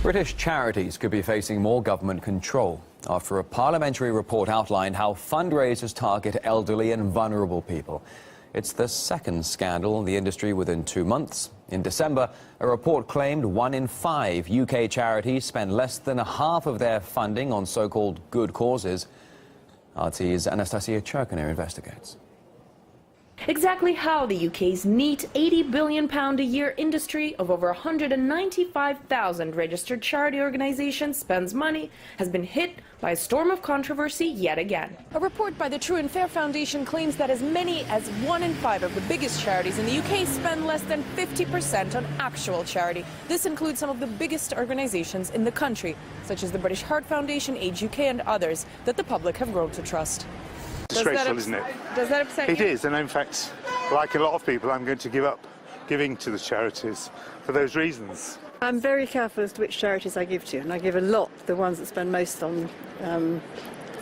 British charities could be facing more government control after a parliamentary report outlined how fundraisers target elderly and vulnerable people. It's the second scandal in the industry within 2 months. In December, a report claimed 1 in 5 UK charities spend less than half of their funding on so-called good causes. RT's Anastasia Cherkiner investigates. Exactly how the UK's neat £80 billion a year industry of over 195,000 registered charity organisations spends money has been hit by a storm of controversy yet again. A report by the True and Fair Foundation claims that as many as 1 in 5 of the biggest charities in the UK spend less than 50% on actual charity. This includes some of the biggest organisations in the country, such as the British Heart Foundation, Age UK and others that the public have grown to trust. Disgraceful, isn't it? Does that upset you? It is, and in fact, like a lot of people, I'm going to give up giving to the charities for those reasons. I'm very careful as to which charities I give to, and I give a lot to the ones that spend most on the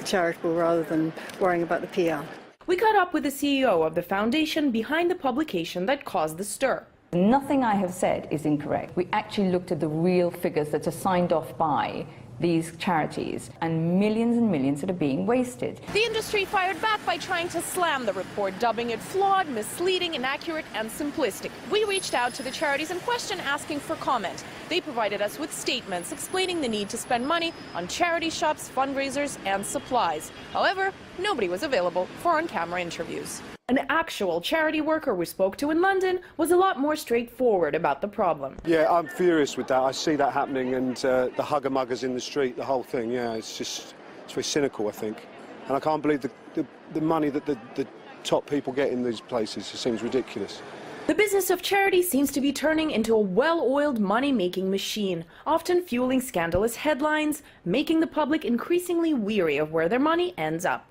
charitable rather than worrying about the PR. We caught up with the CEO of the foundation behind the publication that caused the stir. Nothing I have said is incorrect. We actually looked at the real figures that are signed off by these charities and millions that are being wasted. The industry fired back by trying to slam the report, dubbing it flawed, misleading, inaccurate and simplistic. We reached out to the charities in question asking for comment. They provided us with statements explaining the need to spend money on charity shops, fundraisers and supplies. However, nobody was available for on-camera interviews. An actual charity worker we spoke to in London was a lot more straightforward about the problem. Yeah, I'm furious with that. I see that happening, and the hugger-muggers in the street, the whole thing, yeah, it's very cynical, I think. And I can't believe the money that the top people get in these places. It seems ridiculous. The business of charity seems to be turning into a well-oiled money-making machine, often fueling scandalous headlines, making the public increasingly weary of where their money ends up.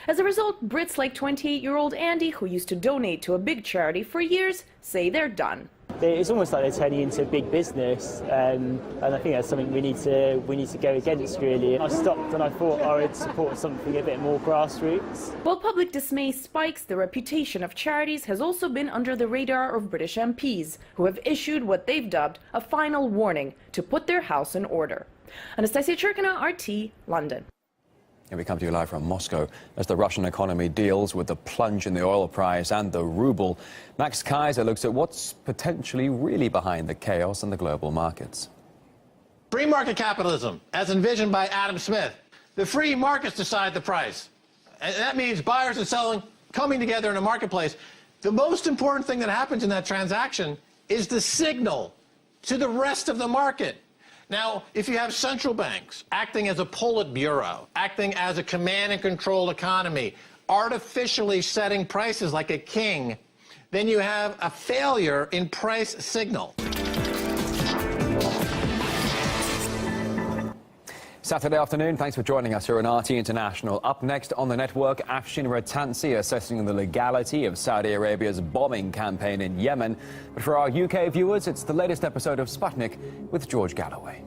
As a result, Brits like 28-year-old Andy, who used to donate to a big charity for years, say they're done. It's almost like they're turning into big business, and I think that's something we need to go against, really. I stopped and I thought I would support something a bit more grassroots. While public dismay spikes, the reputation of charities has also been under the radar of British MPs, who have issued what they've dubbed a final warning to put their house in order. Anastasia Cherkiner, RT, London. And we come to you live from Moscow as the Russian economy deals with the plunge in the oil price and the ruble. Max Kaiser looks at what's potentially really behind the chaos in the global markets. Free market capitalism, as envisioned by Adam Smith. The free markets decide the price. And that means buyers and sellers coming together in a marketplace. The most important thing that happens in that transaction is the signal to the rest of the market. Now, if you have central banks acting as a Politburo, acting as a command and control economy, artificially setting prices like a king, then you have a failure in price signal. Saturday afternoon, thanks for joining us here on RT International. Up next on the network, Afshin Rattansi assessing the legality of Saudi Arabia's bombing campaign in Yemen. But for our UK viewers, it's the latest episode of Sputnik with George Galloway.